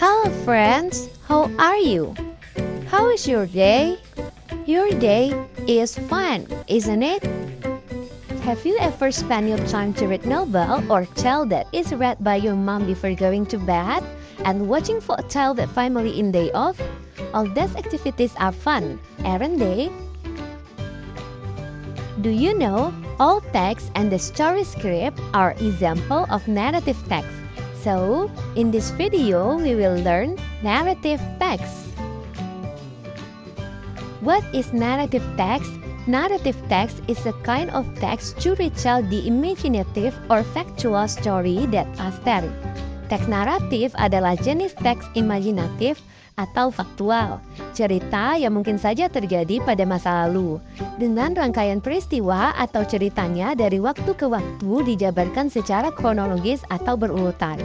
Hello friends, how are you? How is your day? Your day is fun, isn't it? Have you ever spent your time to read novel or tale that is read by your mom before going to bed and watching for a tale that family in day off? All these activities are fun, aren't they? Do you know all text and the story script are example of narrative text? So, in this video, we will learn narrative text. What is narrative text? Narrative text is a kind of text to retell the imaginative or factual story that passed. Teks naratif adalah jenis teks imajinatif atau faktual, cerita yang mungkin saja terjadi pada masa lalu, dengan rangkaian peristiwa atau ceritanya dari waktu ke waktu dijabarkan secara kronologis atau berurutan.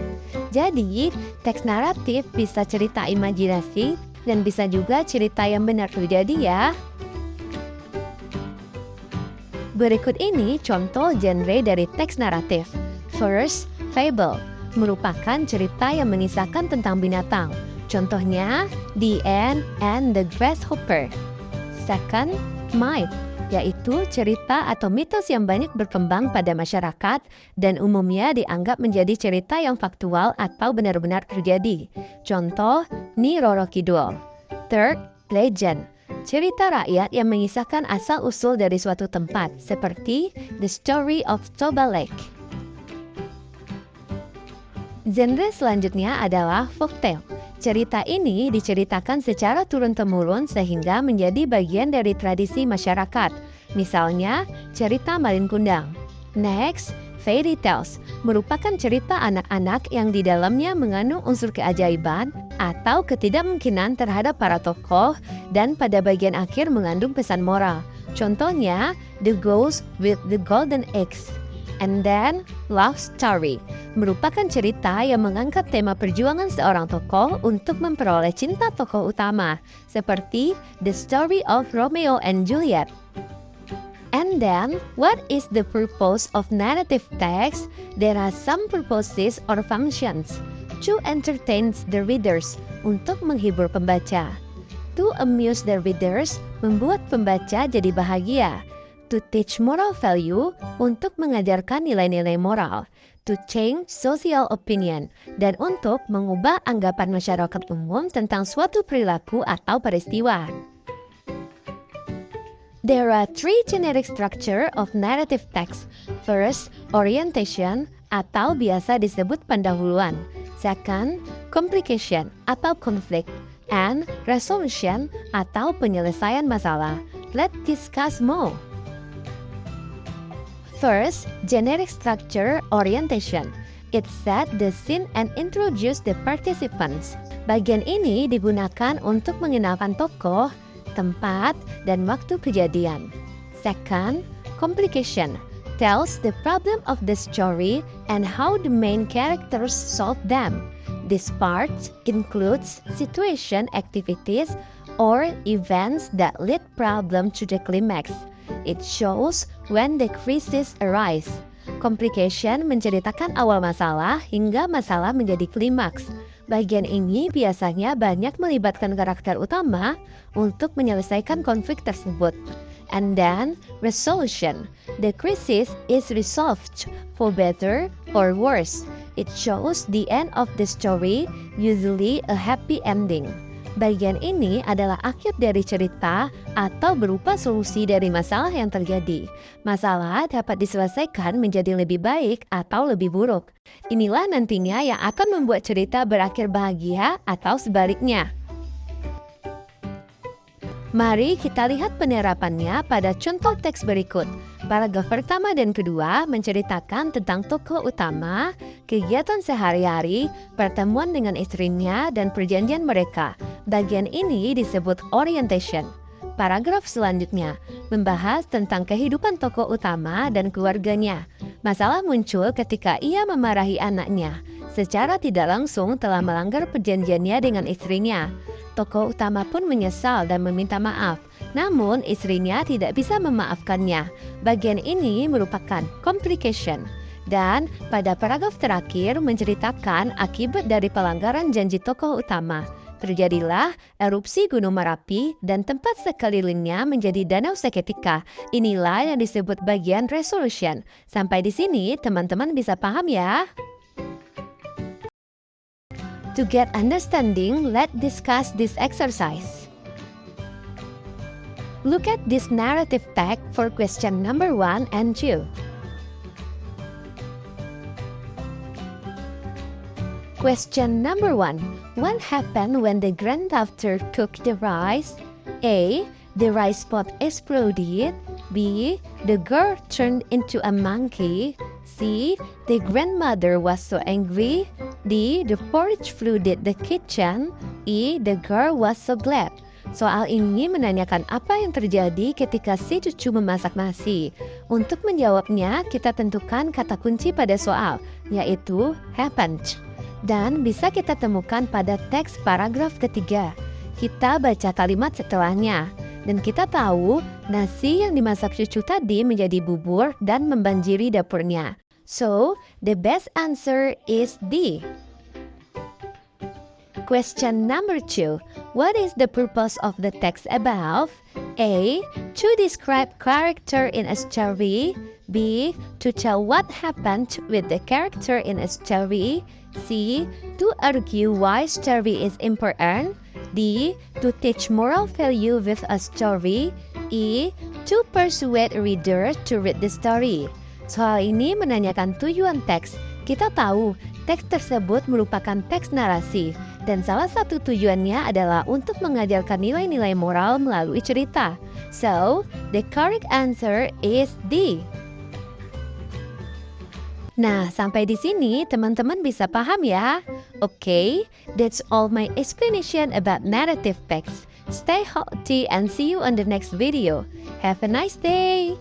Jadi, teks naratif bisa cerita imajinasi dan bisa juga cerita yang benar terjadi ya. Berikut ini contoh genre dari teks naratif. First, fable, merupakan cerita yang mengisahkan tentang binatang. Contohnya, The Ant and the Grasshopper. Second, myth, yaitu cerita atau mitos yang banyak berkembang pada masyarakat dan umumnya dianggap menjadi cerita yang faktual atau benar-benar terjadi. Contoh, Nyi Roro Kidul. Third, legend, cerita rakyat yang mengisahkan asal-usul dari suatu tempat, seperti The Story of Toba Lake. Genre selanjutnya adalah folktale. Cerita ini diceritakan secara turun-temurun sehingga menjadi bagian dari tradisi masyarakat. Misalnya, cerita Malin Kundang. Next, fairy tales, merupakan cerita anak-anak yang di dalamnya mengandung unsur keajaiban atau ketidakmungkinan terhadap para tokoh dan pada bagian akhir mengandung pesan moral. Contohnya, The Ghost with the Golden Eggs. And then, love story, merupakan cerita yang mengangkat tema perjuangan seorang tokoh untuk memperoleh cinta tokoh utama, seperti The Story of Romeo and Juliet. And then, what is the purpose of narrative text? There are some purposes or functions. To entertain the readers, untuk menghibur pembaca. To amuse the readers, membuat pembaca jadi bahagia. To teach moral value, untuk mengajarkan nilai-nilai moral. To change social opinion, dan untuk mengubah anggapan masyarakat umum tentang suatu perilaku atau peristiwa. There are three generic structure of narrative text. First, orientation, atau biasa disebut pendahuluan. Second, complication, atau conflict. And resolution, atau penyelesaian masalah. Let's discuss more. First, generic structure orientation. It set the scene and introduce the participants. Bagian ini digunakan untuk mengenalkan tokoh, tempat, dan waktu kejadian. Second, complication. Tells the problem of the story and how the main characters solve them. This part includes situation, activities, or events that lead problem to the climax. It shows when the crisis arise. Complication menceritakan awal masalah hingga masalah menjadi klimaks. Bagian ini biasanya banyak melibatkan karakter utama untuk menyelesaikan konflik tersebut. And then, resolution. The crisis is resolved for better or worse. It shows the end of the story, usually a happy ending. Bagian ini adalah akhir dari cerita atau berupa solusi dari masalah yang terjadi. Masalah dapat diselesaikan menjadi lebih baik atau lebih buruk. Inilah nantinya yang akan membuat cerita berakhir bahagia atau sebaliknya. Mari kita lihat penerapannya pada contoh teks berikut. Paragraf pertama dan kedua menceritakan tentang tokoh utama, kegiatan sehari-hari, pertemuan dengan istrinya, dan perjanjian mereka. Bagian ini disebut orientation. Paragraf selanjutnya membahas tentang kehidupan tokoh utama dan keluarganya. Masalah muncul ketika ia memarahi anaknya. Secara tidak langsung telah melanggar perjanjiannya dengan istrinya. Tokoh utama pun menyesal dan meminta maaf. Namun istrinya tidak bisa memaafkannya. Bagian ini merupakan complication. Dan pada paragraf terakhir menceritakan akibat dari pelanggaran janji tokoh utama. Terjadilah erupsi Gunung Merapi dan tempat sekelilingnya menjadi danau seketika. Inilah yang disebut bagian resolution. Sampai di sini teman-teman bisa paham ya? To get understanding, let's discuss this exercise. Look at this narrative tag for question number 1 and 2. Question number 1. What happened when the grandmother cooked the rice? A. The rice pot exploded. B. The girl turned into a monkey. C. The grandmother was so angry. D. The porridge flooded the kitchen. E. The girl was so glad. Soal ini menanyakan apa yang terjadi ketika si cucu memasak nasi. Untuk menjawabnya, kita tentukan kata kunci pada soal, yaitu happened. Dan bisa kita temukan pada teks paragraf ketiga. Kita baca kalimat setelahnya. Dan kita tahu nasi yang dimasak cucu tadi menjadi bubur dan membanjiri dapurnya. So, the best answer is D. Question number 2. What is the purpose of the text above? A. To describe character in a story. B. To tell what happened with the character in a story. C. To argue why story is important. D. To teach moral value with a story. E. To persuade reader to read the story. Soal ini menanyakan tujuan teks. Kita tahu teks tersebut merupakan teks narasi, dan salah satu tujuannya adalah untuk mengajarkan nilai-nilai moral melalui cerita. So, the correct answer is D. Nah, sampai di sini teman-teman bisa paham ya? Okay, that's all my explanation about narrative text. Stay healthy and see you on the next video. Have a nice day!